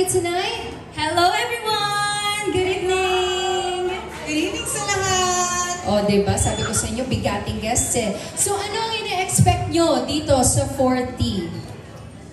everybody tonight? Hello everyone! Good evening! Good evening sa lahat! O, diba? Sabi ko sa inyo, bigating guests eh. So, ano ang ina-expect nyo dito sa 40?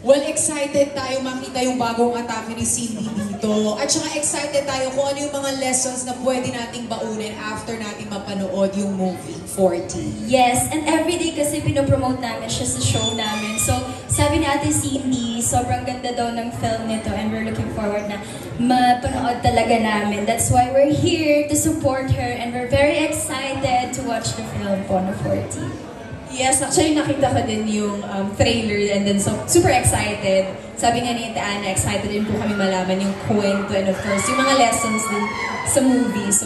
Well, excited tayo makita yung bagong atake ni Cindy dito. At saka excited tayo kung ano yung mga lessons na pwede nating baunin after nating mapanood yung movie 40. Yes, and everyday kasi pinopromote namin siya sa show namin. So, sabi ni Ate Cindy, sobrang ganda daw ng film nito and we're looking forward na mapanood talaga namin. That's why we're here to support her and we're very excited to watch the film po na 40. Yes, actually nakita ko din yung trailer and then so super excited. Sabi nga ni Ate Ana, excited din po kami malaman yung kwento and of course yung mga lessons din sa movie. So,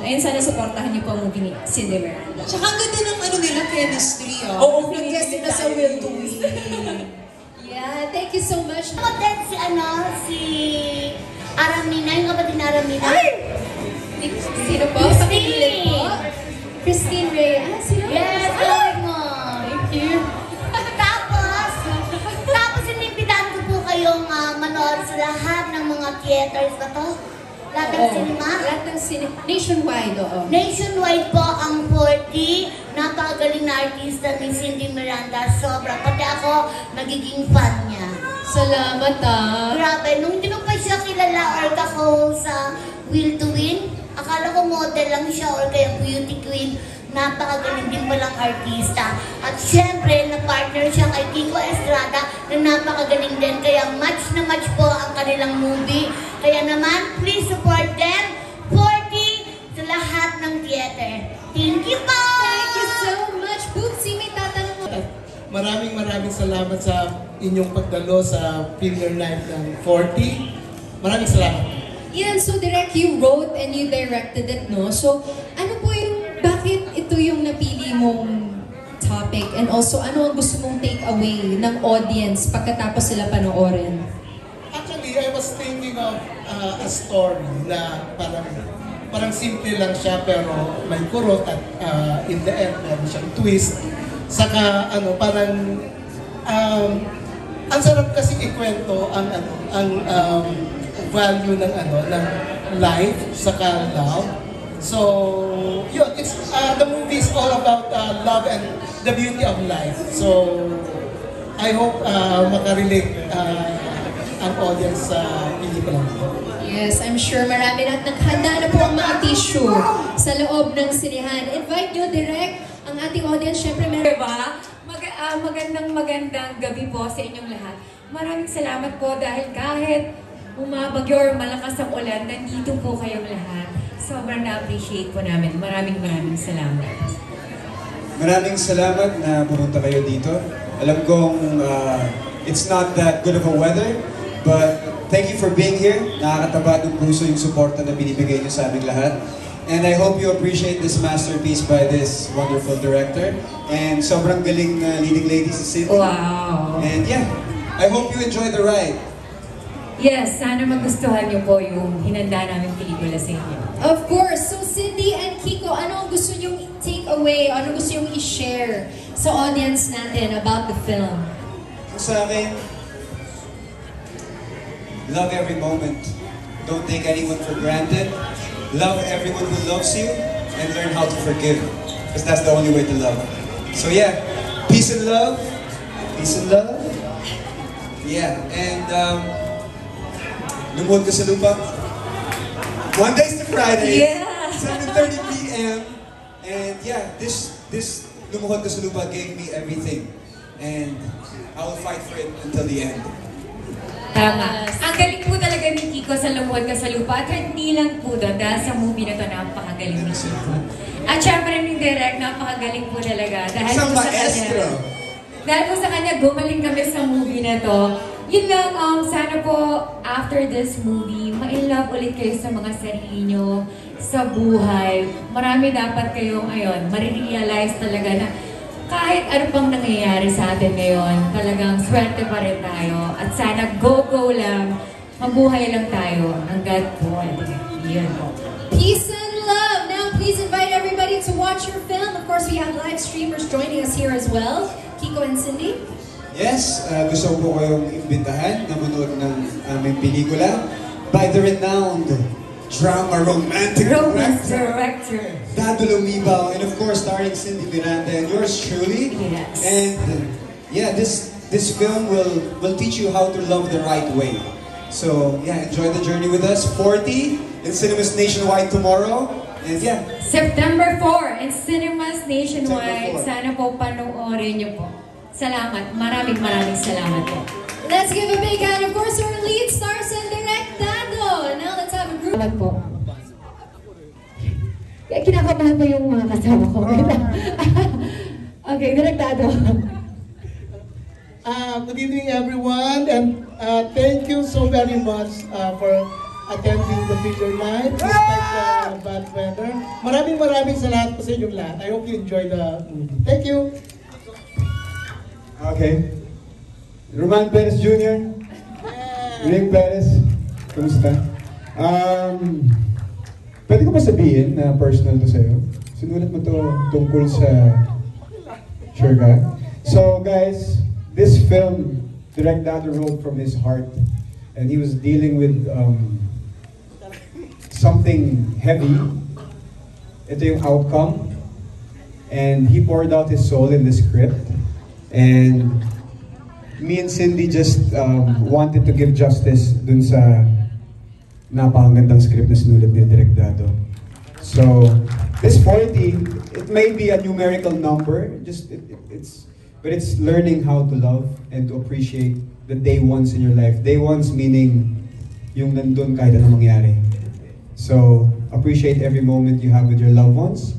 ayun sana supportahan niyo po ang movie ni Cindy Miranda. Tsaka ang ganda ng ano nila, chemistry. Oo, nag-guest sila sa Will to Win. Yeah, thank you so much. Ako din si Aramina, yung kapatid na Aramina. Sino po? Pakikilig po? Christine Ray. Ah, sino? Yes, tawag mo. Thank you. Tapos inimbitahan ko po kayong manood sa lahat ng mga theaters ba to? Lahat ng cinema? Lahat ng cinema. Nationwide, oo. Nationwide po ang 40. Napakagaling na artista ni Cindy Miranda. Sobra. Pati ako, nagiging fan niya. Salamat Grabe, nung hindi ko pa siya kilala or kako sa Will to Win, akala ko model lang siya or kaya beauty queen. Napakagaling din palang artista. At syempre, na-partner siya kay Kiko Estrada na napakagaling din. Kaya match na match po ang kanilang movie. Kaya naman, please support them. 40 sa lahat ng theater. Thank you po! Thank you so much. Bootsy, may tatanong mo. Maraming salamat sa inyong pagdalo sa premiere night ng 40. Maraming salamat. Yan, so direct, you wrote and you directed it, no? So, ano po yung, bakit ito yung napili mong topic? And also, ano ang gusto mong take away ng audience pagkatapos sila panoorin? Actually, I was thinking of a story na parang simple lang siya pero may kurot at in the end, meron siyang twist. Saka, parang, ang sarap kasi ikwento ang value ng ng life saka love. So, yun, it's the movie is all about love and the beauty of life. So, I hope makarelate ang audience sa pelikula nito. Yes, I'm sure marami na at naghanda na po ang mga tissue sa loob ng sinihan. Invite nyo direct ang ating audience. Siyempre, meron Diba? Magandang gabi po sa inyong lahat. Maraming salamat po dahil kahit umabagyo or malakas ang ulan, nandito po kayong lahat. Sobrang na-appreciate po namin. Maraming salamat. Maraming salamat na pumunta kayo dito. Alam kong it's not that good of a weather, but thank you for being here. Nakakataba ng puso yung suporta na binibigay niyo sa aming lahat. And I hope you appreciate this masterpiece by this wonderful director. And sobrang galing na leading lady si Cindy. Wow! And yeah, I hope you enjoy the ride. Yes, sana magustuhan niyo po yung hinanda namin pelikula sa inyo. Of course. So, Cindy and Kiko, ano ang gusto nyong take away? Ano gusto nyong i-share sa audience natin about the film? Sa akin, love every moment. Don't take anyone for granted. Love everyone who loves you and learn how to forgive. Because that's the only way to love. So yeah, peace and love. Peace and love. Yeah, and lumuhod ka sa lupa. Mondays to Friday. Yeah. 7:30 p.m. And yeah, this lumuhod ka sa lupa gave me everything. And I will fight for it until the end. Tama. Ang galing po talaga ni Kiko sa Lumuhod Ka sa Lupa. At hindi lang po doon, dahil sa movie na to, napakagaling ni Kiko. At syempre ni Direk, napakagaling po talaga. Dahil po sa kanya, dahil po sa kanya, gumaling kami sa movie na to. Yun lang, sana po, after this movie, ma-in-love ulit kayo sa mga sarili nyo, sa buhay. Marami dapat kayong, marirealize talaga na kahit ano pang nangyayari sa atin ngayon, talagang swerte pa rin tayo. At sana go lang, mabuhay lang tayo hanggat buhay. Yan po. Peace and love! Now, please invite everybody to watch your film. Of course, we have live streamers joining us here as well. Kiko and Cindy. Yes, gusto ko po kayong imbitahan na manood ng aming pelikula by the renowned drama romantic Romance director, director. Dado Lumibaw, and of course starring Cindy Miranda and yours truly. Yes. And yeah, this film will teach you how to love the right way. So yeah, enjoy the journey with us. 40 in cinemas nationwide tomorrow. And yeah, September 4 in cinemas nationwide. September 4. Sana po panoorin niyo po. Salamat. Maraming salamat po. Let's give a big hand, of course, to our lead stars and directado. Now let's have a group. Salamat po. Kaya kinakabahan pa yung mga kasama ko. Okay, direktado. Good evening everyone, and thank you so very much for attending the feature night despite the bad weather. Maraming salamat po sa inyong lahat. I hope you enjoy the movie. Thank you! okay. Roman Perez Jr. Ring Perez, kamusta? Pwede ko ba sabihin na personal to sa'yo? Sinulat mo to tungkol sa... Sure ka? So guys, this film, Direct Dado wrote from his heart, and he was dealing with something heavy. Ito yung outcome, and he poured out his soul in the script, and me and Cindy just wanted to give justice dun sa napakagandang script na sinulat ni Direk Dado. So, this 40, it may be a numerical number, but it's learning how to love and to appreciate the day ones in your life. Day ones meaning yung nandun kahit anong mangyari. So, appreciate every moment you have with your loved ones.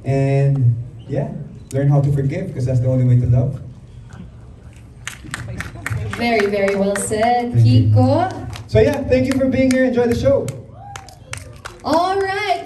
And yeah, learn how to forgive because that's the only way to love. Very, very well said, Thank you. Kiko. So yeah, thank you for being here. Enjoy the show. All right.